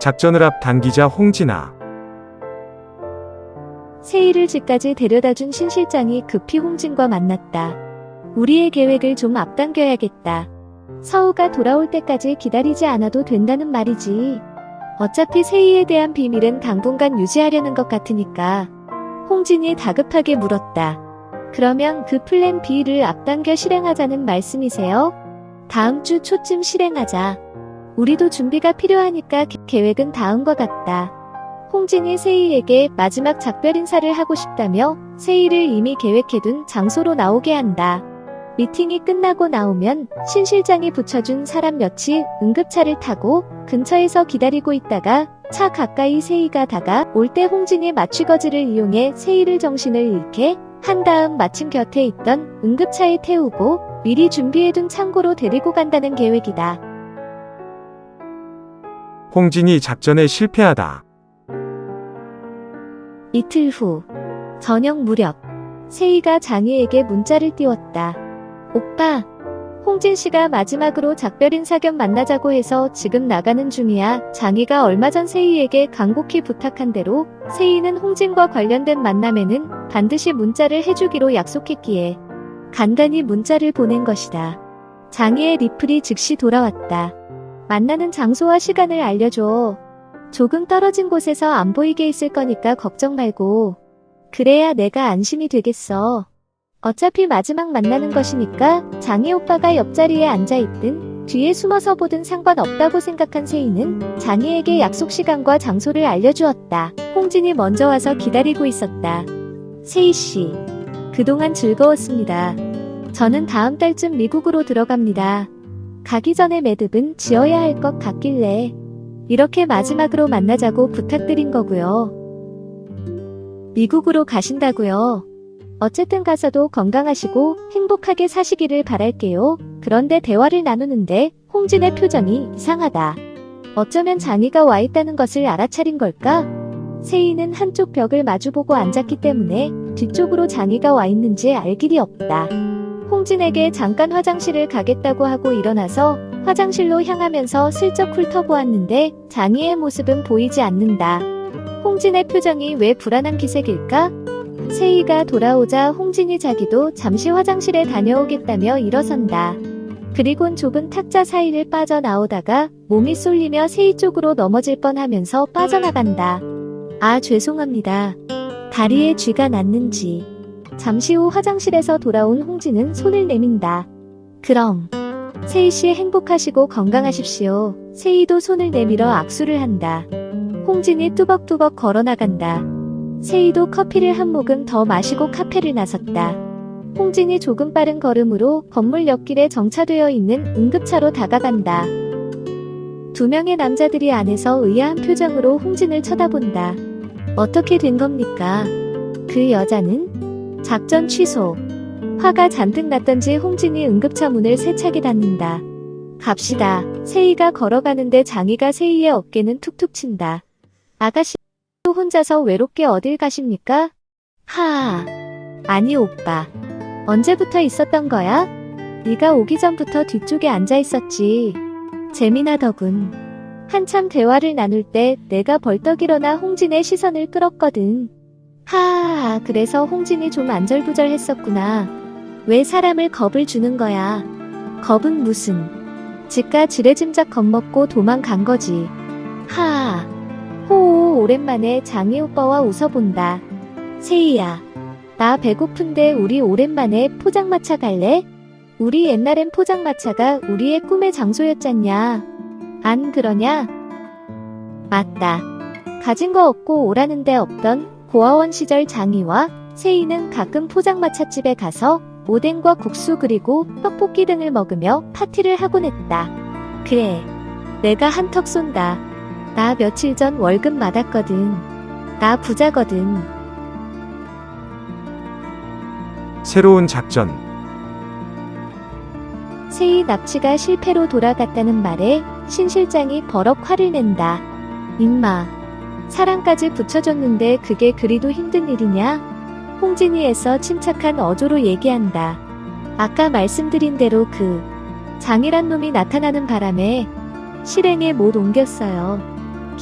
작전을 앞당기자 홍진아. 세희를 집까지 데려다준 신 실장이 급히 홍진과 만났다. 우리의 계획을 좀 앞당겨야겠다. 서우가 돌아올 때까지 기다리지 않아도 된다는 말이지. 어차피 세희에 대한 비밀은 당분간 유지하려는 것 같으니까. 홍진이 다급하게 물었다. 그러면 그 플랜 B를 앞당겨 실행하자는 말씀이세요? 다음 주 초쯤 실행하자. 우리도 준비가 필요하니까 계획은 다음과 같다. 홍진이 세희에게 마지막 작별 인사를 하고 싶다며 세희를 이미 계획해둔 장소로 나오게 한다. 미팅이 끝나고 나오면 신 실장이 붙여준 사람 몇이 응급차를 타고 근처에서 기다리고 있다가 차 가까이 세희가 다가올 때 홍진이 마취거즈를 이용해 세희를 정신을 잃게 한 다음 마침 곁에 있던 응급차에 태우고 미리 준비해둔 창고로 데리고 간다는 계획이다. 홍진이 작전에 실패하다. 이틀 후 저녁 무렵 세희가 장희에게 문자를 띄웠다. 오빠, 홍진 씨가 마지막으로 작별 인사 겸 만나자고 해서 지금 나가는 중이야. 장희가 얼마 전 세희에게 간곡히 부탁한 대로 세희는 홍진과 관련된 만남에는 반드시 문자를 해주기로 약속했기에 간단히 문자를 보낸 것이다. 장희의 리플이 즉시 돌아왔다. 만나는 장소와 시간을 알려줘. 조금 떨어진 곳에서 안 보이게 있을 거니까 걱정 말고. 그래야 내가 안심이 되겠어. 어차피 마지막 만나는 것이니까 장희 오빠가 옆자리에 앉아있든 뒤에 숨어서 보든 상관없다고 생각한 세희는 장희에게 약속 시간과 장소를 알려주었다. 홍진이 먼저 와서 기다리고 있었다. 세희씨, 그동안 즐거웠습니다. 저는 다음 달쯤 미국으로 들어갑니다. 가기 전에 매듭은 지어야 할 것 같길래 이렇게 마지막으로 만나자고 부탁드린 거고요. 미국으로 가신다고요? 어쨌든 가서도 건강하시고 행복하게 사시기를 바랄게요. 그런데 대화를 나누는데 홍진의 표정이 이상하다. 어쩌면 장희가 와 있다는 것을 알아차린 걸까? 세희는 한쪽 벽을 마주보고 앉았기 때문에 뒤쪽으로 장희가 와 있는지 알 길이 없다. 홍진에게 잠깐 화장실을 가겠다고 하고 일어나서 화장실로 향하면서 슬쩍 훑어보았는데 장희의 모습은 보이지 않는다. 홍진의 표정이 왜 불안한 기색일까? 세희가 돌아오자 홍진이 자기도 잠시 화장실에 다녀오겠다며 일어선다. 그리곤 좁은 탁자 사이를 빠져나오다가 몸이 쏠리며 세희 쪽으로 넘어질 뻔하면서 빠져나간다. 아, 죄송합니다. 다리에 쥐가 났는지. 잠시 후 화장실에서 돌아온 홍진은 손을 내민다. 그럼 세희씨 행복하시고 건강하십시오. 세희도 손을 내밀어 악수를 한다. 홍진이 뚜벅뚜벅 걸어나간다. 세희도 커피를 한 모금 더 마시고 카페를 나섰다. 홍진이 조금 빠른 걸음으로 건물 옆길에 정차되어 있는 응급차로 다가간다. 두 명의 남자들이 안에서 의아한 표정으로 홍진을 쳐다본다. 어떻게 된 겁니까? 그 여자는? 작전 취소. 화가 잔뜩 났던지 홍진이 응급차 문을 세차게 닫는다. 갑시다. 세희가 걸어가는데 장희가 세희의 어깨는 툭툭 친다. 아가씨, 또 혼자서 외롭게 어딜 가십니까? 하아. 아니 오빠. 언제부터 있었던 거야? 네가 오기 전부터 뒤쪽에 앉아 있었지. 재미나더군. 한참 대화를 나눌 때 내가 벌떡 일어나 홍진의 시선을 끌었거든. 하아, 그래서 홍진이 좀 안절부절했었구나. 왜 사람을 겁을 주는 거야? 겁은 무슨. 지가 지레짐작 겁먹고 도망간 거지. 하아. 호호, 오랜만에 장희 오빠와 웃어본다. 세희야, 나 배고픈데 우리 오랜만에 포장마차 갈래? 우리 옛날엔 포장마차가 우리의 꿈의 장소였잖냐. 안 그러냐? 맞다. 가진 거 없고 오라는 데 없던 고아원 시절 장희와 세희는 가끔 포장마차 집에 가서 오뎅과 국수 그리고 떡볶이 등을 먹으며 파티를 하곤 했다. 그래, 내가 한턱 쏜다. 나 며칠 전 월급 받았거든. 나 부자거든. 새로운 작전. 세희 납치가 실패로 돌아갔다는 말에 신 실장이 버럭 화를 낸다. 임마, 사랑까지 붙여줬는데 그게 그리도 힘든 일이냐? 홍진이 애써 침착한 어조로 얘기한다. 아까 말씀드린 대로 장이란 놈이 나타나는 바람에 실행에 못 옮겼어요.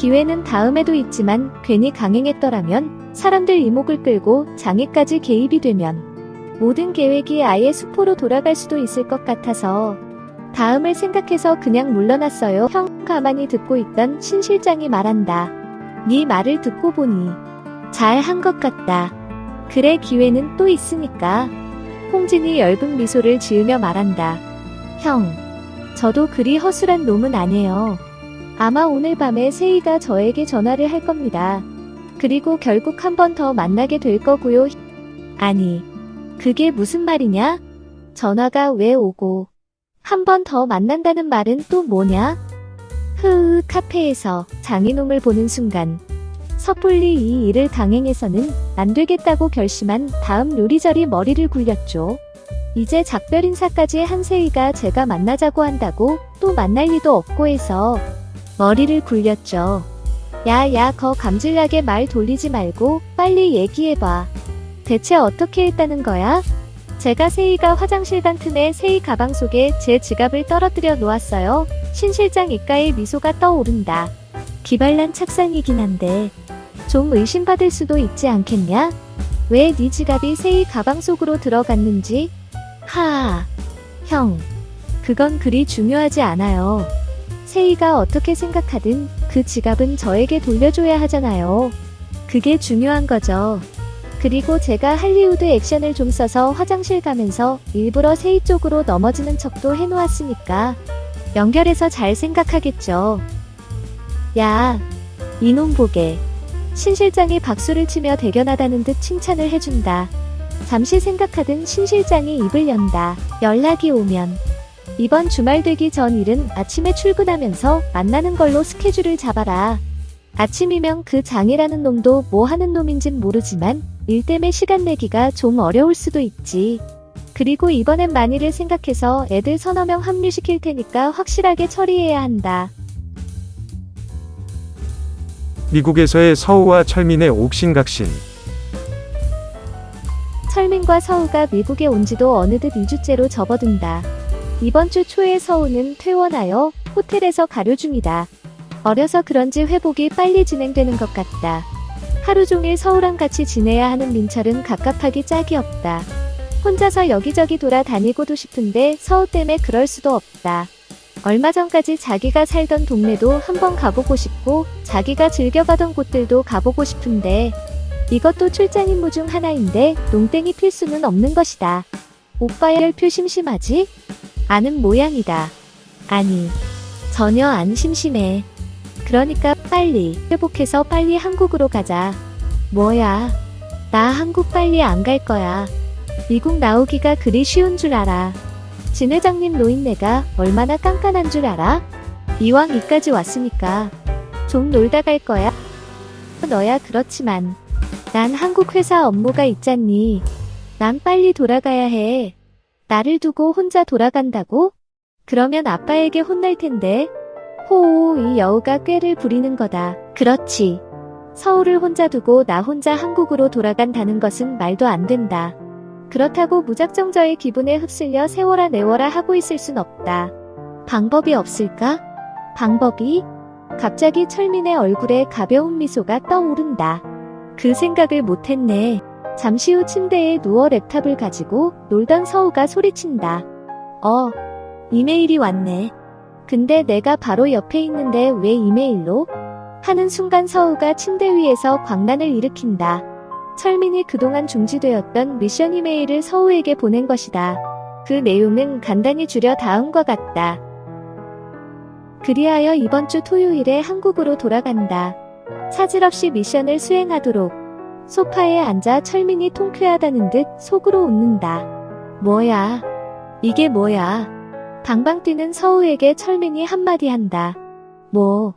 기회는 다음에도 있지만 괜히 강행했더라면, 사람들 이목을 끌고 장애까지 개입이 되면 모든 계획이 아예 수포로 돌아갈 수도 있을 것 같아서 다음을 생각해서 그냥 물러났어요. 형, 가만히 듣고 있던 신 실장이 말한다. 네 말을 듣고 보니 잘 한 것 같다. 그래, 기회는 또 있으니까. 홍진이 엷은 미소를 지으며 말한다. 형, 저도 그리 허술한 놈은 아니에요. 아마 오늘 밤에 세희가 저에게 전화를 할 겁니다. 그리고 결국 한 번 더 만나게 될 거고요. 아니, 그게 무슨 말이냐? 전화가 왜 오고 한 번 더 만난다는 말은 또 뭐냐? 카페에서 장인놈을 보는 순간 섣불리 이 일을 강행해서는 안 되겠다고 결심한 다음 요리저리 머리를 굴렸죠. 이제 작별 인사까지 한 세희가 제가 만나자고 한다고 또 만날 리도 없고 해서 머리를 굴렸죠. 야, 거 감질나게 말 돌리지 말고 빨리 얘기해봐. 대체 어떻게 했다는 거야? 제가 세희가 화장실 간 틈에 세희 가방 속에 제 지갑을 떨어뜨려 놓았어요. 신 실장 입가에 미소가 떠오른다. 기발난 착상이긴 한데 좀 의심받을 수도 있지 않겠냐? 왜 네 지갑이 세희 가방 속으로 들어갔는지? 형, 그건 그리 중요하지 않아요. 세희가 어떻게 생각하든 그 지갑은 저에게 돌려줘야 하잖아요. 그게 중요한 거죠. 그리고 제가 할리우드 액션을 좀 써서 화장실 가면서 일부러 세희 쪽으로 넘어지는 척도 해놓았으니까 연결해서 잘 생각하겠죠. 야, 이놈 보게. 신 실장이 박수를 치며 대견하다는 듯 칭찬을 해준다. 잠시 생각하던 신 실장이 입을 연다. 연락이 오면 이번 주말 되기 전 일은 아침에 출근하면서 만나는 걸로 스케줄을 잡아라. 아침이면 그 장이라는 놈도 뭐 하는 놈인진 모르지만 일 때문에 시간 내기가 좀 어려울 수도 있지. 그리고 이번엔 만일을 생각해서 애들 서너 명 합류시킬 테니까 확실하게 처리해야 한다. 미국에서의 서우와 철민의 옥신각신. 철민과 서우가 미국에 온 지도 어느덧 2주째로 접어든다. 이번 주 초에 서우는 퇴원하여 호텔에서 가료 중이다. 어려서 그런지 회복이 빨리 진행되는 것 같다. 하루 종일 서우랑 같이 지내야 하는 민철은 갑갑하기 짝이 없다. 혼자서 여기저기 돌아다니고도 싶은데 서우 때문에 그럴 수도 없다. 얼마 전까지 자기가 살던 동네도 한번 가보고 싶고 자기가 즐겨가던 곳들도 가보고 싶은데 이것도 출장 임무 중 하나인데 농땡이 필수는 없는 것이다. 오빠야, 혈표 심심하지? 아는 모양이다. 아니, 전혀 안 심심해. 그러니까 빨리 회복해서 빨리 한국으로 가자. 뭐야, 나 한국 빨리 안 갈 거야. 미국 나오기가 그리 쉬운 줄 알아. 진 회장님 노인네가 얼마나 깐깐한 줄 알아? 이왕 이까지 왔으니까 좀 놀다 갈 거야. 너야 그렇지만 난 한국 회사 업무가 있잖니. 난 빨리 돌아가야 해. 나를 두고 혼자 돌아간다고? 그러면 아빠에게 혼날 텐데. 호오, 이 여우가 꾀를 부리는 거다. 그렇지. 서울을 혼자 두고 나 혼자 한국으로 돌아간다는 것은 말도 안 된다. 그렇다고 무작정 저의 기분에 휩쓸려 세워라 내워라 하고 있을 순 없다. 방법이 없을까? 방법이? 갑자기 철민의 얼굴에 가벼운 미소가 떠오른다. 그 생각을 못했네. 잠시 후 침대에 누워 랩탑을 가지고 놀던 서우가 소리친다. 이메일이 왔네. 근데 내가 바로 옆에 있는데 왜 이메일로? 하는 순간 서우가 침대 위에서 광란을 일으킨다. 철민이 그동안 중지되었던 미션 이메일을 서우에게 보낸 것이다. 그 내용은 간단히 줄여 다음과 같다. 그리하여 이번 주 토요일에 한국으로 돌아간다. 차질 없이 미션을 수행하도록. 소파에 앉아 철민이 통쾌하다는 듯 속으로 웃는다. 뭐야? 이게 뭐야? 방방 뛰는 서우에게 철민이 한마디 한다. 뭐?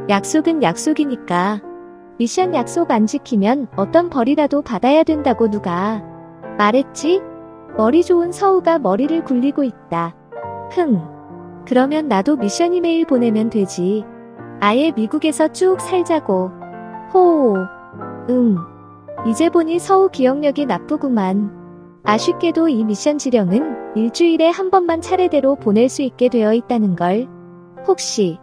약속은 약속이니까. 미션 약속 안 지키면 어떤 벌이라도 받아야 된다고 누가 말했지? 머리 좋은 서우가 머리를 굴리고 있다. 그러면 나도 미션 이메일 보내면 되지. 아예 미국에서 쭉 살자고. 호호. 이제 보니 서우 기억력이 나쁘구만. 아쉽게도 이 미션 지령은 일주일에 한 번만 차례대로 보낼 수 있게 되어 있다는 걸. 혹시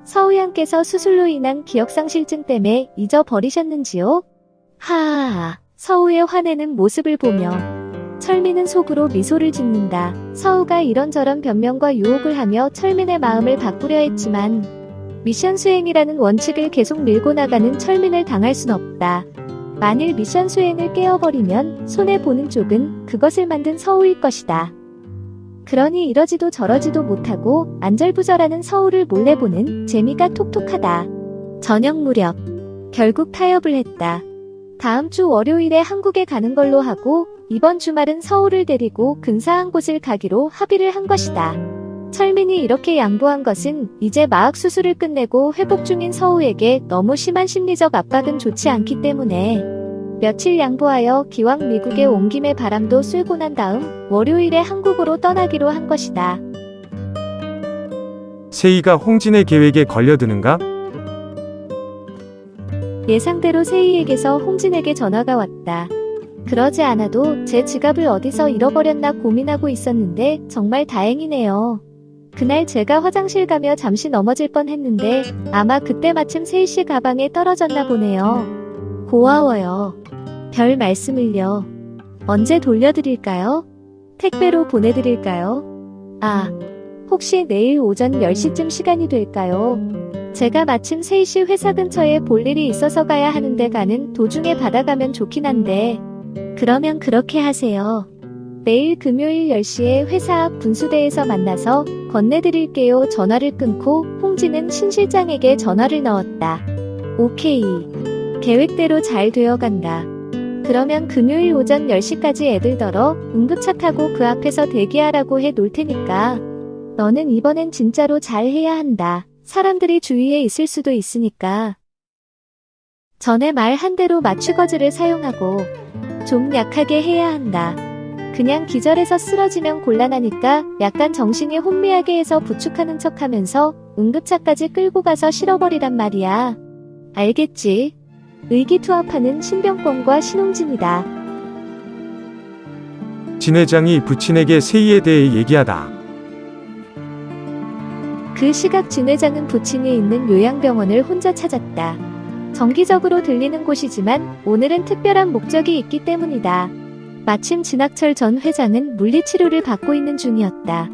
서우 양께서 수술로 인한 기억상실증 때문에 잊어버리셨는지요? 하하하. 서우의 화내는 모습을 보며 철민은 속으로 미소를 짓는다. 서우가 이런저런 변명과 유혹을 하며 철민의 마음을 바꾸려 했지만 미션 수행이라는 원칙을 계속 밀고 나가는 철민을 당할 순 없다. 만일 미션 수행을 깨어버리면 손해보는 쪽은 그것을 만든 서우일 것이다. 그러니 이러지도 저러지도 못하고 안절부절하는 서우를 몰래 보는 재미가 톡톡하다. 저녁 무렵 결국 타협을 했다. 다음 주 월요일에 한국에 가는 걸로 하고 이번 주말은 서우를 데리고 근사한 곳을 가기로 합의를 한 것이다. 철민이 이렇게 양보한 것은 이제 마악 수술을 끝내고 회복 중인 서우에게 너무 심한 심리적 압박은 좋지 않기 때문에 며칠 양보하여 기왕 미국에 온 김에 바람도 쐬고 난 다음 월요일에 한국으로 떠나기로 한 것이다. 세희가 홍진의 계획에 걸려드는가? 예상대로 세희에게서 홍진에게 전화가 왔다. 그러지 않아도 제 지갑을 어디서 잃어버렸나 고민하고 있었는데 정말 다행이네요. 그날 제가 화장실 가며 잠시 넘어질 뻔했는데 아마 그때 마침 세희씨 가방에 떨어졌나 보네요. 고마워요. 별 말씀을요. 언제 돌려드릴까요? 택배로 보내드릴까요? 아, 혹시 내일 오전 10시쯤 시간이 될까요? 제가 마침 세희씨 회사 근처에 볼 일이 있어서 가야 하는데 가는 도중에 받아가면 좋긴 한데 그러면 그렇게 하세요. 내일 금요일 10시에 회사 앞 분수대에서 만나서 건네드릴게요. 전화를 끊고 홍진은 신 실장에게 전화를 넣었다. 오케이. 계획대로 잘 되어간다. 그러면 금요일 오전 10시까지 애들더러 응급차 타고 그 앞에서 대기하라고 해 놓을 테니까 너는 이번엔 진짜로 잘 해야 한다. 사람들이 주위에 있을 수도 있으니까. 전에 말한 대로 맞추거즈를 사용하고 좀 약하게 해야 한다. 그냥 기절해서 쓰러지면 곤란하니까 약간 정신이 혼미하게 해서 부축하는 척하면서 응급차까지 끌고 가서 실어버리란 말이야. 알겠지? 의기투합하는 신병권과 신홍진이다. 진 회장이 부친에게 세희에 대해 얘기하다. 그 시각 진 회장은 부친이 있는 요양병원을 혼자 찾았다. 정기적으로 들리는 곳이지만 오늘은 특별한 목적이 있기 때문이다. 마침 진학철 전 회장은 물리치료를 받고 있는 중이었다.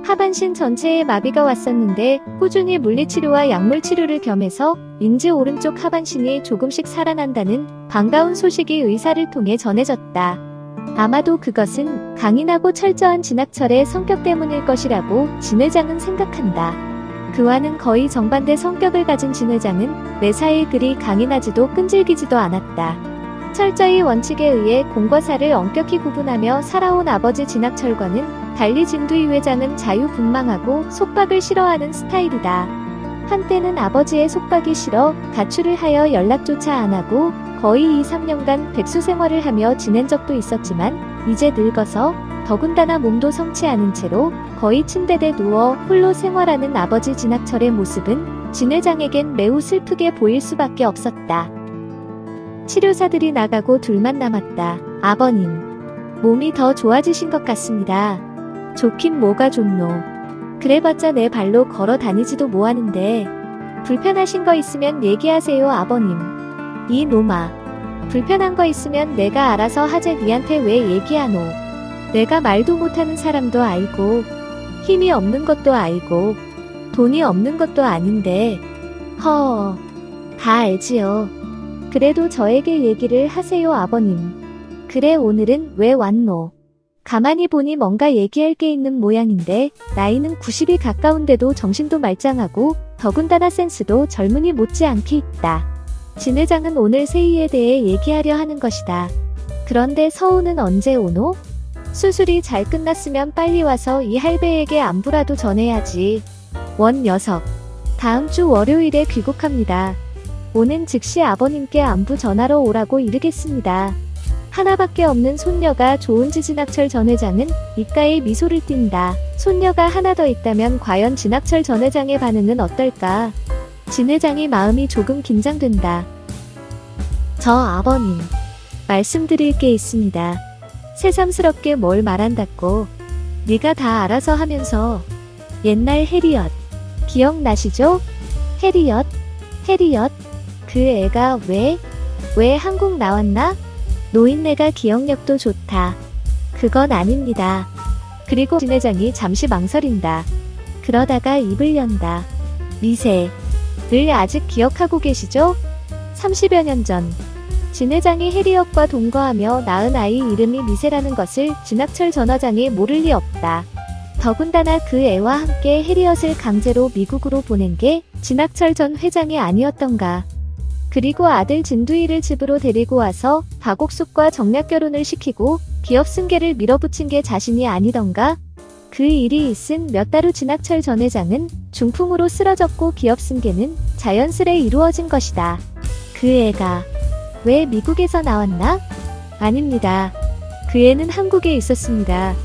하반신 전체에 마비가 왔었는데 꾸준히 물리치료와 약물치료를 겸해서 인지 오른쪽 하반신이 조금씩 살아난다는 반가운 소식이 의사를 통해 전해졌다. 아마도 그것은 강인하고 철저한 진학철의 성격 때문일 것이라고 진 회장은 생각한다. 그와는 거의 정반대 성격을 가진 진 회장은 매사에 그리 강인하지도 끈질기지도 않았다. 철저히 원칙에 의해 공과 사를 엄격히 구분하며 살아온 아버지 진학철과는 달리 진두이 회장은 자유분방하고 속박을 싫어하는 스타일이다. 한때는 아버지의 속박이 싫어 가출을 하여 연락조차 안 하고 거의 2-3년간 백수 생활을 하며 지낸 적도 있었지만 이제 늙어서 더군다나 몸도 성치 않은 채로 거의 침대에 누워 홀로 생활하는 아버지 진학철의 모습은 진 회장에겐 매우 슬프게 보일 수밖에 없었다. 치료사들이 나가고 둘만 남았다. 아버님, 몸이 더 좋아지신 것 같습니다. 좋긴 뭐가 좋노. 그래봤자 내 발로 걸어 다니지도 뭐하는데. 불편하신 거 있으면 얘기하세요, 아버님. 이 놈아. 불편한 거 있으면 내가 알아서 하재. 니한테 왜 얘기하노. 내가 말도 못하는 사람도 아니고 힘이 없는 것도 아니고 돈이 없는 것도 아닌데. 허, 다 알지요. 그래도 저에게 얘기를 하세요, 아버님. 그래, 오늘은 왜 왔노? 가만히 보니 뭔가 얘기할 게 있는 모양인데 나이는 90이 가까운데도 정신도 말짱하고 더군다나 센스도 젊은이 못지않게 있다. 진 회장은 오늘 세희에 대해 얘기하려 하는 것이다. 그런데 서우는 언제 오노? 수술이 잘 끝났으면 빨리 와서 이 할배에게 안부라도 전해야지. 원 녀석. 다음 주 월요일에 귀국합니다. 오는 즉시 아버님께 안부 전하러 오라고 이르겠습니다. 하나밖에 없는 손녀가 좋은지 진학철 전 회장은 입가에 미소를 띈다. 손녀가 하나 더 있다면 과연 진학철 전 회장의 반응은 어떨까? 진 회장이 마음이 조금 긴장된다. 저 아버님, 말씀드릴 게 있습니다. 새삼스럽게 뭘 말한다고. 네가 다 알아서 하면서. 옛날 해리엇, 기억나시죠? 해리엇, 해리엇. 그 애가 왜 한국 나왔나? 노인네가 기억력도 좋다. 그건 아닙니다. 그리고 진 회장이 잠시 망설인다. 그러다가 입을 연다. 미세를 아직 기억하고 계시죠? 30여 년 전, 진 회장이 해리엇과 동거하며 낳은 아이 이름이 미세라는 것을 진학철 전 회장이 모를 리 없다. 더군다나 그 애와 함께 해리엇을 강제로 미국으로 보낸 게 진학철 전 회장이 아니었던가. 그리고 아들 진두이를 집으로 데리고 와서 박옥숙과 정략 결혼을 시키고 기업 승계를 밀어붙인 게 자신이 아니던가? 그 일이 있은 몇 달 후 진학철 전 회장은 중풍으로 쓰러졌고 기업 승계는 자연스레 이루어진 것이다. 그 애가 왜 미국에서 나왔나? 아닙니다. 그 애는 한국에 있었습니다.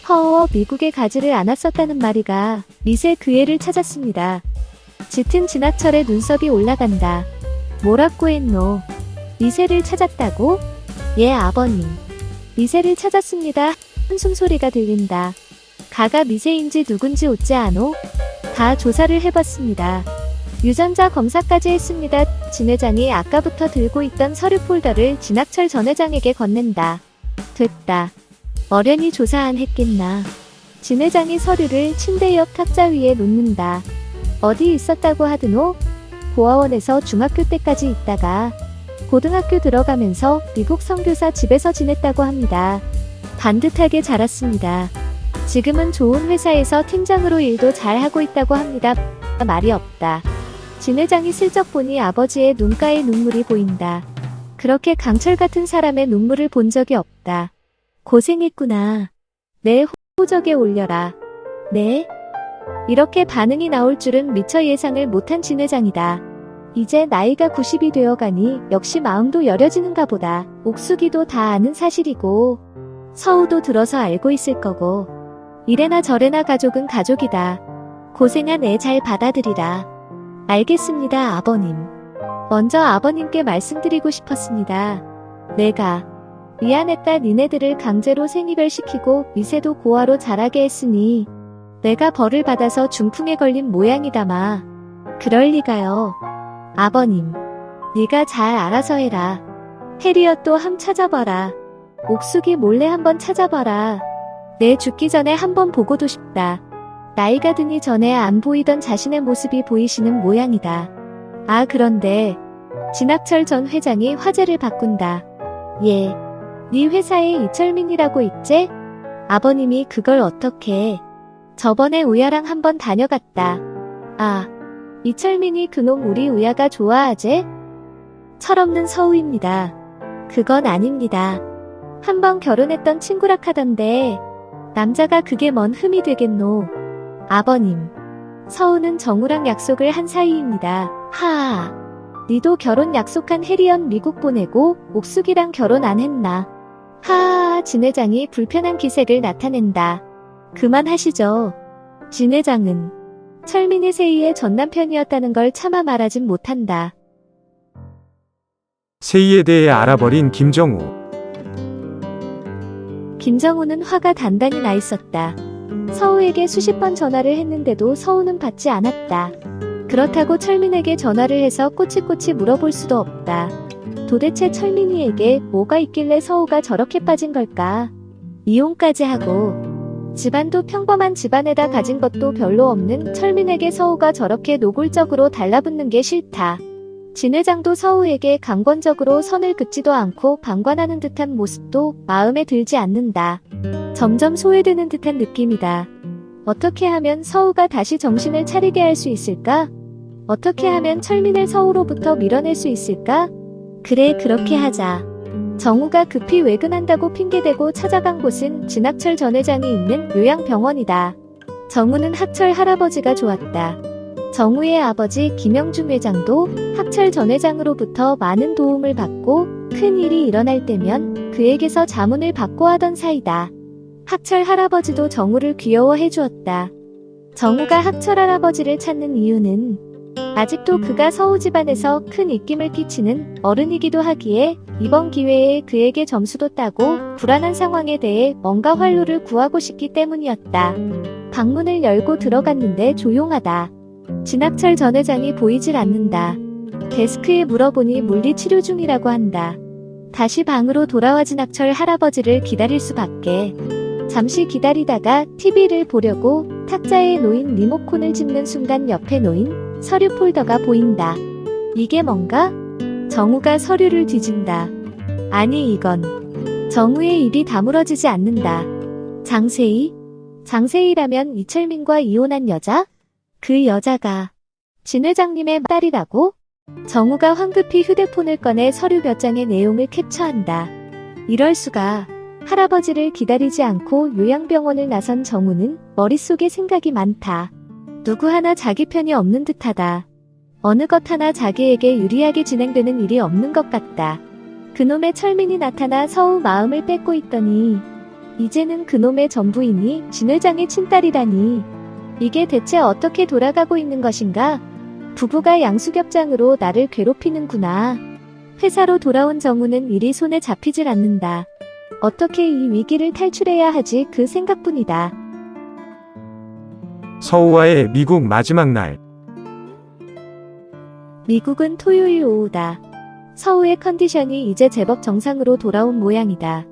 허어 미국에 가지를 않았었다는 말이가. 미세 그 애를 찾았습니다. 짙은 진학철의 눈썹이 올라간다. 뭐라고 했노? 미세를 찾았다고? 예, 아버님. 미세를 찾았습니다. 한숨 소리가 들린다. 가가 미세인지 누군지 웃지 않오? 다 조사를 해봤습니다. 유전자 검사까지 했습니다. 진 회장이 아까부터 들고 있던 서류 폴더를 진학철 전 회장에게 건넨다. 됐다. 어련히 조사 안 했겠나. 진 회장이 서류를 침대 옆 탁자 위에 놓는다. 어디 있었다고 하드노? 고아원에서 중학교 때까지 있다가 고등학교 들어가면서 미국 선교사 집에서 지냈다고 합니다. 반듯하게 자랐습니다. 지금은 좋은 회사에서 팀장으로 일도 잘하고 있다고 합니다. 말이 없다. 진 회장이 슬쩍 보니 아버지의 눈가에 눈물이 보인다. 그렇게 강철 같은 사람의 눈물을 본 적이 없다. 고생했구나. 내 호적에 올려라. 네? 이렇게 반응이 나올 줄은 미처 예상을 못한 진 회장이다. 이제 나이가 90이 되어가니 역시 마음도 여려지는가 보다. 옥숙이도 다 아는 사실이고 서우도 들어서 알고 있을 거고 이래나 저래나 가족은 가족이다. 고생한 애 잘 받아들이라. 알겠습니다, 아버님. 먼저 아버님께 말씀드리고 싶었습니다. 내가 미안했다. 니네들을 강제로 생이별시키고 미세도 고아로 자라게 했으니 내가 벌을 받아서 중풍에 걸린 모양이다마. 그럴 리가요. 아버님, 네가 잘 알아서 해라. 해리엇도 함 찾아봐라. 옥숙이 몰래 한번 찾아봐라. 내 죽기 전에 한번 보고도 싶다. 나이가 드니 전에 안 보이던 자신의 모습이 보이시는 모양이다. 아, 그런데 진학철 전 회장이 화제를 바꾼다. 예, 네 회사에 이철민이라고 있제? 아버님이 그걸 어떻게? 저번에 우야랑 한번 다녀갔다. 아, 이철민이 그놈 우리 우야가 좋아하제? 철없는 서우입니다. 그건 아닙니다. 한번 결혼했던 친구라 카던데 남자가 그게 뭔 흠이 되겠노. 아버님, 서우는 정우랑 약속을 한 사이입니다. 하아, 니도 결혼 약속한 해리언 미국 보내고 옥숙이랑 결혼 안 했나. 하아, 진 회장이 불편한 기색을 나타낸다. 그만하시죠. 진 회장은 철민이 세이의 전남편이었다는 걸 차마 말하진 못한다. 세이에 대해 알아버린 김정우. 김정우는 화가 단단히 나 있었다. 서우에게 수십 번 전화를 했는데도 서우는 받지 않았다. 그렇다고 철민에게 전화를 해서 꼬치꼬치 물어볼 수도 없다. 도대체 철민이에게 뭐가 있길래 서우가 저렇게 빠진 걸까? 이혼까지 하고 집안도 평범한 집안에다 가진 것도 별로 없는 철민에게 서우가 저렇게 노골적으로 달라붙는 게 싫다. 진 회장도 서우에게 강권적으로 선을 긋지도 않고 방관하는 듯한 모습도 마음에 들지 않는다. 점점 소외되는 듯한 느낌이다. 어떻게 하면 서우가 다시 정신을 차리게 할 수 있을까? 어떻게 하면 철민을 서우로부터 밀어낼 수 있을까? 그래, 그렇게 하자. 정우가 급히 외근한다고 핑계대고 찾아간 곳은 진학철 전 회장이 있는 요양병원이다. 정우는 학철 할아버지가 좋았다. 정우의 아버지 김영중 회장도 학철 전 회장으로부터 많은 도움을 받고 큰 일이 일어날 때면 그에게서 자문을 받고 하던 사이다. 학철 할아버지도 정우를 귀여워해 주었다. 정우가 학철 할아버지를 찾는 이유는 아직도 그가 서우 집안에서 큰 입김을 끼치는 어른이기도 하기에 이번 기회에 그에게 점수도 따고 불안한 상황에 대해 뭔가 활로를 구하고 싶기 때문이었다. 방문을 열고 들어갔는데 조용하다. 진학철 전 회장이 보이질 않는다. 데스크에 물어보니 물리치료 중이라고 한다. 다시 방으로 돌아와 진학철 할아버지를 기다릴 수밖에. 잠시 기다리다가 TV를 보려고 탁자에 놓인 리모컨을 집는 순간 옆에 놓인 서류 폴더가 보인다. 이게 뭔가? 정우가 서류를 뒤진다. 아니 이건. 정우의 입이 다물어지지 않는다. 장세희? 장세희라면 이철민과 이혼한 여자? 그 여자가 진 회장님의 딸이라고? 정우가 황급히 휴대폰을 꺼내 서류 몇 장의 내용을 캡처한다. 이럴 수가. 할아버지를 기다리지 않고 요양병원을 나선 정우는 머릿속에 생각이 많다. 누구 하나 자기 편이 없는 듯하다. 어느 것 하나 자기에게 유리하게 진행되는 일이 없는 것 같다. 그놈의 철민이 나타나 서우 마음을 뺏고 있더니 이제는 그놈의 전부이니 진 회장의 친딸이라니. 이게 대체 어떻게 돌아가고 있는 것인가? 부부가 양수겹장으로 나를 괴롭히는구나. 회사로 돌아온 정우는 일이 손에 잡히질 않는다. 어떻게 이 위기를 탈출해야 하지 그 생각뿐이다. 서우와의 미국 마지막 날. 미국은 토요일 오후다. 서우의 컨디션이 이제 제법 정상으로 돌아온 모양이다.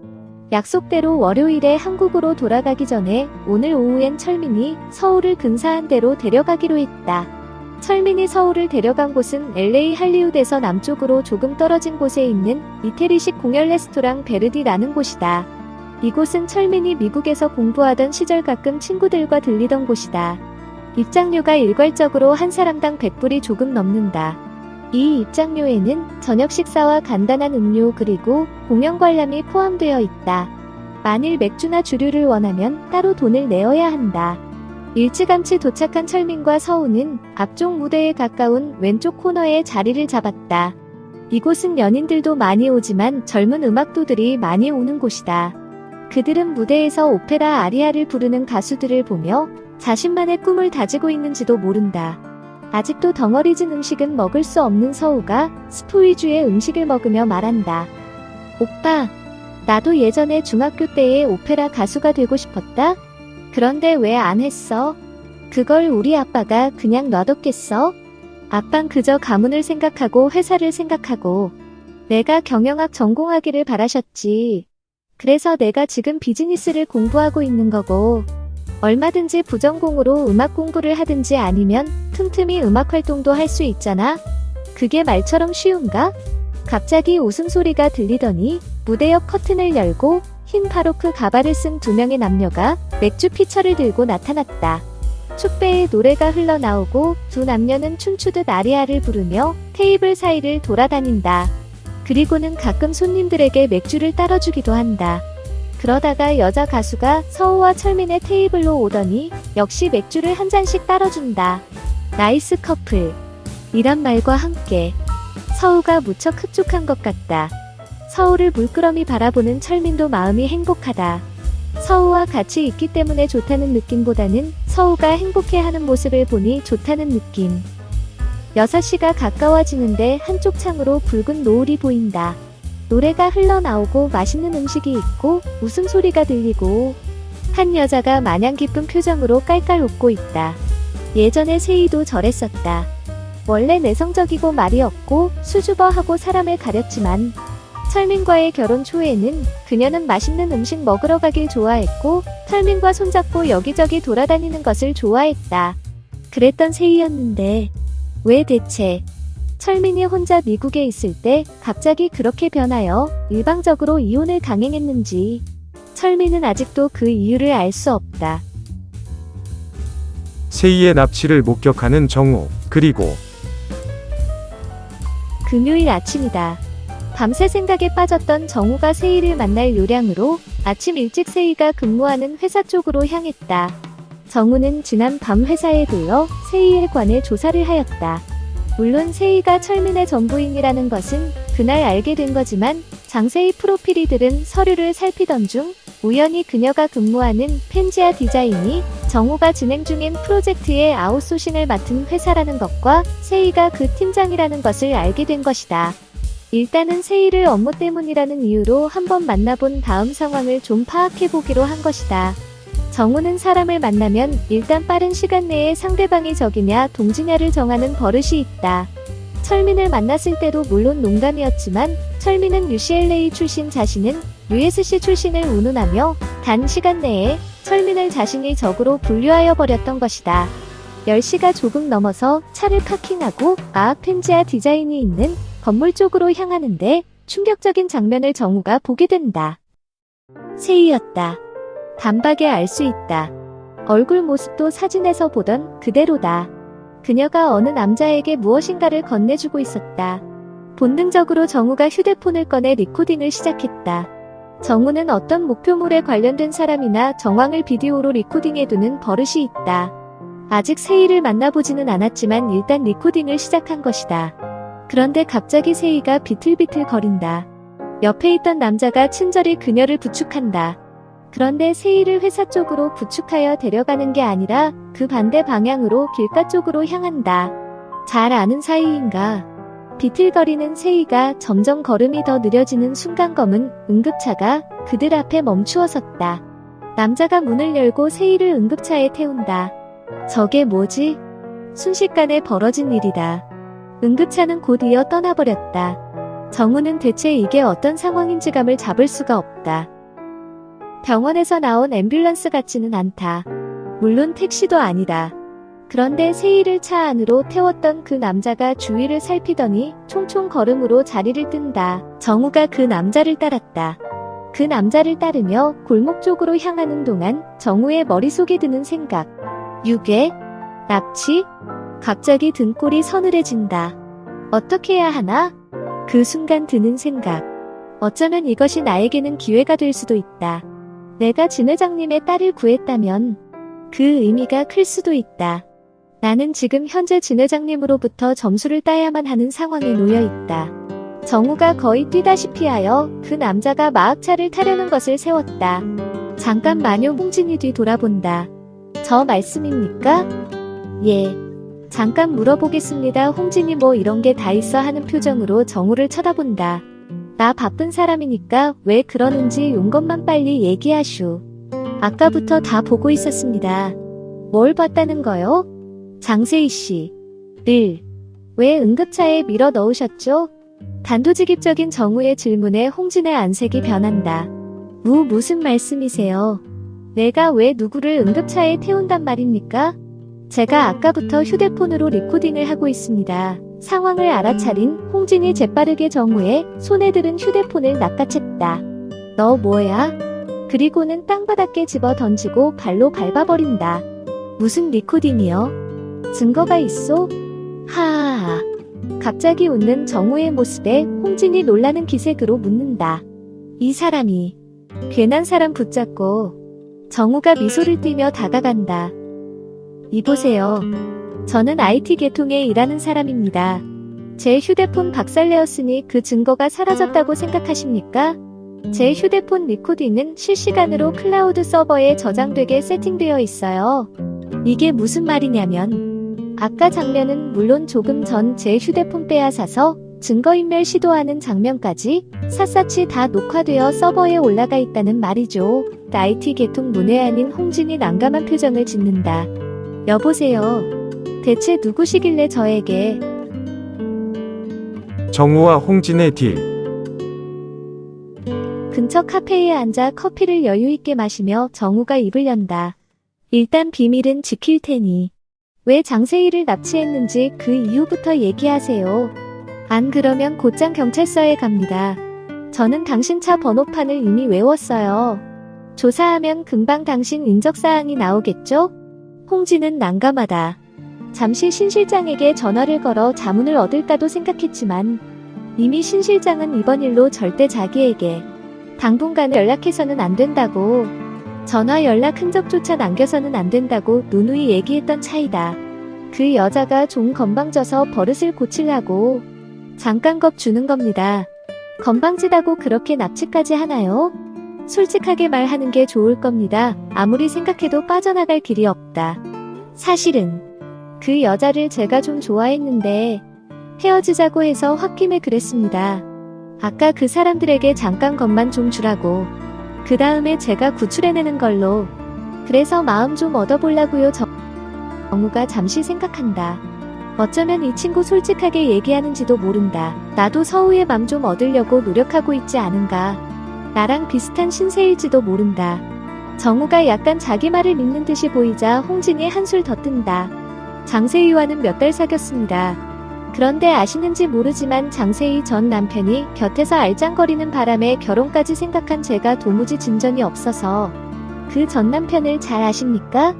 약속대로 월요일에 한국으로 돌아가기 전에 오늘 오후엔 철민이 서우를 근사한 데로 데려가기로 했다. 철민이 서우를 데려간 곳은 LA 할리우드에서 남쪽으로 조금 떨어진 곳에 있는 이태리식 공연 레스토랑 베르디라는 곳이다. 이곳은 철민이 미국에서 공부하던 시절 가끔 친구들과 들리던 곳이다. 입장료가 일괄적으로 한 사람당 100불이 조금 넘는다. 이 입장료에는 저녁 식사와 간단한 음료 그리고 공연 관람이 포함되어 있다. 만일 맥주나 주류를 원하면 따로 돈을 내어야 한다. 일찌감치 도착한 철민과 서우는 앞쪽 무대에 가까운 왼쪽 코너에 자리를 잡았다. 이곳은 연인들도 많이 오지만 젊은 음악도들이 많이 오는 곳이다. 그들은 무대에서 오페라 아리아를 부르는 가수들을 보며 자신만의 꿈을 다지고 있는지도 모른다. 아직도 덩어리진 음식은 먹을 수 없는 서우가 스프 위주의 음식을 먹으며 말한다. 오빠, 나도 예전에 중학교 때에 오페라 가수가 되고 싶었다? 그런데 왜 안 했어? 그걸 우리 아빠가 그냥 놔뒀겠어? 아빤 그저 가문을 생각하고 회사를 생각하고 내가 경영학 전공하기를 바라셨지. 그래서 내가 지금 비즈니스를 공부하고 있는 거고 얼마든지 부전공으로 음악 공부를 하든지 아니면 틈틈이 음악 활동도 할 수 있잖아. 그게 말처럼 쉬운가? 갑자기 웃음소리가 들리더니 무대 옆 커튼을 열고 흰 바로크 가발을 쓴 두 명의 남녀가 맥주 피처를 들고 나타났다. 축배에 노래가 흘러나오고 두 남녀는 춤추듯 아리아를 부르며 테이블 사이를 돌아다닌다. 그리고는 가끔 손님들에게 맥주를 따라주기도 한다. 그러다가 여자 가수가 서우와 철민의 테이블로 오더니 역시 맥주를 한 잔씩 따라준다. 나이스 커플. 이란 말과 함께 서우가 무척 흡족한 것 같다. 서우를 물끄러미 바라보는 철민도 마음이 행복하다. 서우와 같이 있기 때문에 좋다는 느낌보다는 서우가 행복해하는 모습을 보니 좋다는 느낌. 6시가 가까워지는데 한쪽 창으로 붉은 노을이 보인다. 노래가 흘러나오고 맛있는 음식이 있고 웃음소리가 들리고 한 여자가 마냥 기쁜 표정으로 깔깔 웃고 있다. 예전에 세희도 저랬었다. 원래 내성적이고 말이 없고 수줍어하고 사람을 가렸지만 철민과의 결혼 초에는 그녀는 맛있는 음식 먹으러 가길 좋아했고 철민과 손잡고 여기저기 돌아다니는 것을 좋아했다. 그랬던 세희였는데 왜 대체 철민이 혼자 미국에 있을 때 갑자기 그렇게 변하여 일방적으로 이혼을 강행했는지 철민은 아직도 그 이유를 알 수 없다. 세희의 납치를 목격하는 정우. 그리고 금요일 아침이다. 밤새 생각에 빠졌던 정우가 세희를 만날 요량으로 아침 일찍 세희가 근무하는 회사 쪽으로 향했다. 정우는 지난 밤 회사에 들러 세희에 관해 조사를 하였다. 물론 세희가 철민의 전부인이라는 것은 그날 알게 된 거지만 장세희 프로필이 들은 서류를 살피던 중 우연히 그녀가 근무하는 펜지아 디자인이 정우가 진행 중인 프로젝트의 아웃소싱을 맡은 회사라는 것과 세희가 그 팀장이라는 것을 알게 된 것이다. 일단은 세희를 업무 때문이라는 이유로 한번 만나본 다음 상황을 좀 파악해보기로 한 것이다. 정우는 사람을 만나면 일단 빠른 시간 내에 상대방이 적이냐 동지냐를 정하는 버릇이 있다. 철민을 만났을 때도 물론 농담이었지만 철민은 UCLA 출신, 자신은 USC 출신을 운운하며 단 시간 내에 철민을 자신의 적으로 분류하여 버렸던 것이다. 10시가 조금 넘어서 차를 파킹하고 아악펜지아 디자인이 있는 건물 쪽으로 향하는데 충격적인 장면을 정우가 보게 된다. 세이였다. 단박에 알 수 있다. 얼굴 모습도 사진에서 보던 그대로다. 그녀가 어느 남자에게 무엇인가를 건네주고 있었다. 본능적으로 정우가 휴대폰을 꺼내 리코딩을 시작했다. 정우는 어떤 목표물에 관련된 사람이나 정황을 비디오로 리코딩해두는 버릇이 있다. 아직 세이를 만나보지는 않았지만 일단 리코딩을 시작한 것이다. 그런데 갑자기 세이가 비틀비틀 거린다. 옆에 있던 남자가 친절히 그녀를 부축한다. 그런데 세이를 회사 쪽으로 부축하여 데려가는 게 아니라 그 반대 방향으로 길가 쪽으로 향한다. 잘 아는 사이인가? 비틀거리는 세이가 점점 걸음이 더 느려지는 순간 검은 응급차가 그들 앞에 멈추어 섰다. 남자가 문을 열고 세이를 응급차에 태운다. 저게 뭐지? 순식간에 벌어진 일이다. 응급차는 곧 이어 떠나버렸다. 정우는 대체 이게 어떤 상황인지 감을 잡을 수가 없다. 병원에서 나온 앰뷸런스 같지는 않다. 물론 택시도 아니다. 그런데 세이를 차 안으로 태웠던 그 남자가 주위를 살피더니 총총 걸음으로 자리를 뜬다. 정우가 그 남자를 따랐다. 그 남자를 따르며 골목 쪽으로 향하는 동안 정우의 머릿속에 드는 생각. 유괴? 납치? 갑자기 등골이 서늘해진다. 어떻게 해야 하나? 그 순간 드는 생각. 어쩌면 이것이 나에게는 기회가 될 수도 있다. 내가 진 회장님의 딸을 구했다면 그 의미가 클 수도 있다. 나는 지금 현재 진 회장님으로부터 점수를 따야만 하는 상황에 놓여 있다. 정우가 거의 뛰다시피 하여 그 남자가 마악차를 타려는 것을 세웠다. 잠깐 마녀 홍진이 뒤돌아본다. 저 말씀입니까? 예. 잠깐 물어보겠습니다. 홍진이 뭐 이런 게 다 있어 하는 표정으로 정우를 쳐다본다. 나 바쁜 사람이니까 왜 그러는지 용것만 빨리 얘기하슈. 아까부터 다 보고 있었습니다. 뭘 봤다는 거요? 장세희 씨를 왜 응급차에 밀어 넣으셨죠? 단도직입적인 정우의 질문에 홍진의 안색이 변한다. 무슨 말씀이세요? 내가 왜 누구를 응급차에 태운단 말입니까? 제가 아까부터 휴대폰으로 리코딩을 하고 있습니다. 상황을 알아차린 홍진이 재빠르게 정우의 손에 들은 휴대폰을 낚아챘다. 너 뭐야? 그리고는 땅바닥에 집어 던지고 발로 밟아버린다. 무슨 리코딩이요? 증거가 있어? 하하하. 갑자기 웃는 정우의 모습에 홍진이 놀라는 기색으로 묻는다. 이 사람이 괜한 사람 붙잡고 정우가 미소를 띠며 다가간다. 이보세요. 저는 IT 계통에 일하는 사람입니다. 제 휴대폰 박살내었으니 그 증거가 사라졌다고 생각하십니까? 제 휴대폰 리코딩은 실시간으로 클라우드 서버에 저장되게 세팅되어 있어요. 이게 무슨 말이냐면 아까 장면은 물론 조금 전 제 휴대폰 빼앗아서 증거인멸 시도하는 장면까지 샅샅이 다 녹화되어 서버에 올라가 있다는 말이죠. IT 계통 문외한인 홍진이 난감한 표정을 짓는다. 여보세요. 대체 누구시길래 저에게. 정우와 홍진의 딜. 근처 카페에 앉아 커피를 여유있게 마시며 정우가 입을 연다. 일단 비밀은 지킬 테니. 왜 장세희를 납치했는지 그 이유부터 얘기하세요. 안 그러면 곧장 경찰서에 갑니다. 저는 당신 차 번호판을 이미 외웠어요. 조사하면 금방 당신 인적사항이 나오겠죠? 홍진은 난감하다. 잠시 신 실장에게 전화를 걸어 자문을 얻을까도 생각했지만 이미 신 실장은 이번 일로 절대 자기에게 당분간 연락해서는 안 된다고, 전화 연락 흔적조차 남겨서는 안 된다고 누누이 얘기했던 차이다. 그 여자가 좀 건방져서 버릇을 고치려고 잠깐 겁주는 겁니다. 건방지다고 그렇게 납치까지 하나요? 솔직하게 말하는 게 좋을 겁니다. 아무리 생각해도 빠져나갈 길이 없다. 사실은 그 여자를 제가 좀 좋아했는데 헤어지자고 해서 홧김에 그랬습니다. 아까 그 사람들에게 잠깐 겁만 좀 주라고. 그 다음에 제가 구출해내는 걸로. 그래서 마음 좀 얻어보려고요. 정우가 잠시 생각한다. 어쩌면 이 친구 솔직하게 얘기하는지도 모른다. 나도 서우의 맘 좀 얻으려고 노력하고 있지 않은가. 나랑 비슷한 신세일지도 모른다. 정우가 약간 자기 말을 믿는 듯이 보이자 홍진이 한술 더 뜬다. 장세희와는 몇 달 사귀었습니다. 그런데 아시는지 모르지만 장세희 전 남편이 곁에서 알짱거리는 바람에 결혼까지 생각한 제가 도무지 진전이 없어서. 그 전 남편을 잘 아십니까?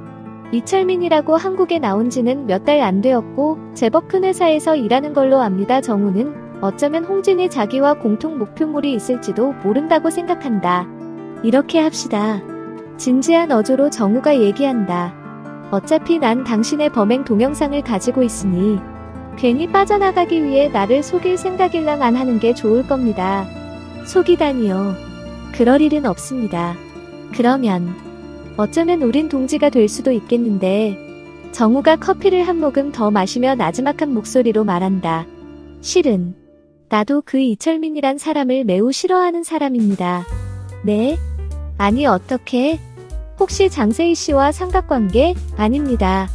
이철민이라고 한국에 나온 지는 몇 달 안 되었고 제법 큰 회사에서 일하는 걸로 압니다. 정우는 어쩌면 홍진이 자기와 공통 목표물이 있을지도 모른다고 생각한다. 이렇게 합시다. 진지한 어조로 정우가 얘기한다. 어차피 난 당신의 범행 동영상을 가지고 있으니 괜히 빠져나가기 위해 나를 속일 생각일랑 안 하는 게 좋을 겁니다. 속이다니요. 그럴 일은 없습니다. 그러면 어쩌면 우린 동지가 될 수도 있겠는데. 정우가 커피를 한 모금 더 마시며 나지막한 목소리로 말한다. 실은 나도 그 이철민이란 사람을 매우 싫어하는 사람입니다. 네? 아니 어떻게? 혹시 장세희 씨와 삼각관계? 아닙니다.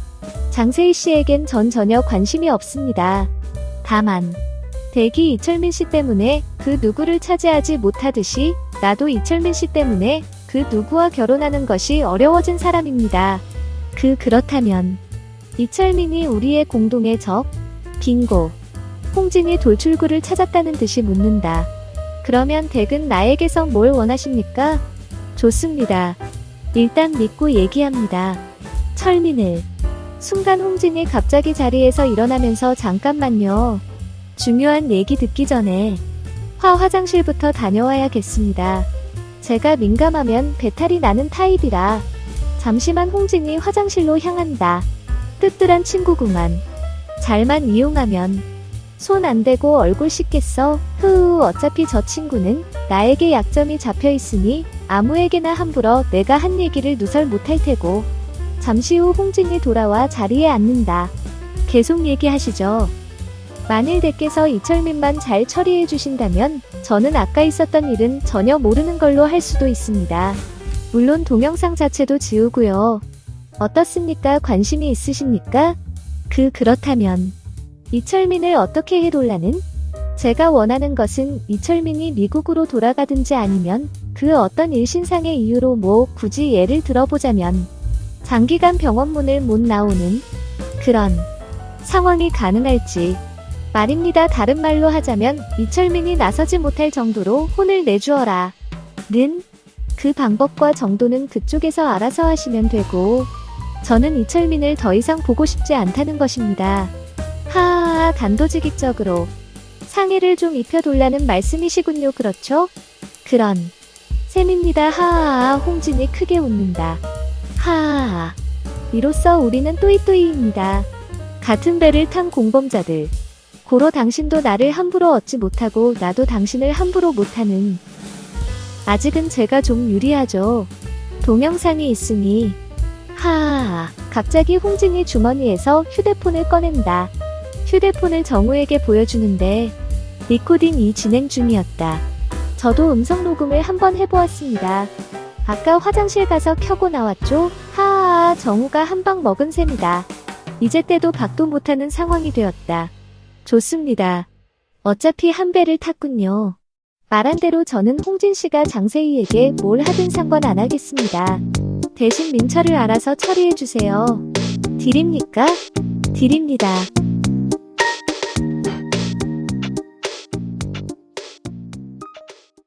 장세희 씨에겐 전 전혀 관심이 없습니다. 다만 대기 이철민 씨 때문에 그 누구를 차지하지 못하듯이 나도 이철민 씨 때문에 그 누구와 결혼하는 것이 어려워진 사람입니다. 그렇다면 이철민이 우리의 공동의 적? 빙고. 홍진이 돌출구를 찾았다는 듯이 묻는다. 그러면 댁은 나에게서 뭘 원하십니까? 좋습니다. 일단 믿고 얘기합니다. 철민을. 순간 홍진이 갑자기 자리에서 일어나면서 잠깐만요. 중요한 얘기 듣기 전에 화장실부터 다녀와야겠습니다. 제가 민감하면 배탈이 나는 타입이라. 잠시만. 홍진이 화장실로 향한다. 뜨뜰한 친구구만. 잘만 이용하면 손 안 대고 얼굴 씻겠어. 어차피 저 친구는 나에게 약점이 잡혀 있으니 아무에게나 함부로 내가 한 얘기를 누설 못할 테고. 잠시 후 홍진이 돌아와 자리에 앉는다. 계속 얘기하시죠. 만일 댁께서 이철민만 잘 처리해 주신다면 저는 아까 있었던 일은 전혀 모르는 걸로 할 수도 있습니다. 물론 동영상 자체도 지우고요. 어떻습니까? 관심이 있으십니까? 그렇다면 이철민을 어떻게 해돌라는? 제가 원하는 것은 이철민이 미국으로 돌아가든지 아니면 그 어떤 일신상의 이유로 굳이 예를 들어보자면 장기간 병원문을 못 나오는 그런 상황이 가능할지 말입니다. 다른 말로 하자면 이철민이 나서지 못할 정도로 혼을 내주어라. 는 그 방법과 정도는 그쪽에서 알아서 하시면 되고 저는 이철민을 더 이상 보고 싶지 않다는 것입니다. 하하하. 단도직입적으로 상의를 좀 입혀돌라는 말씀이시군요. 그렇죠? 그런 셈입니다. 하하하. 홍진이 크게 웃는다. 하하하. 이로써 우리는 또이또이입니다. 같은 배를 탄 공범자들. 고로 당신도 나를 함부로 얻지 못하고 나도 당신을 함부로 못하는. 아직은 제가 좀 유리하죠. 동영상이 있으니. 하하하. 갑자기 홍진이 주머니에서 휴대폰을 꺼낸다. 휴대폰을 정우에게 보여주는데 리코딩이 진행 중이었다. 저도 음성 녹음을 한번 해보았습니다. 아까 화장실 가서 켜고 나왔죠? 하하하. 정우가 한 방 먹은 셈이다. 이제 때도 박도 못하는 상황이 되었다. 좋습니다. 어차피 한 배를 탔군요. 말한 대로 저는 홍진 씨가 장세희에게 뭘 하든 상관 안 하겠습니다. 대신 민철을 알아서 처리해주세요. 딜입니까? 딜입니다.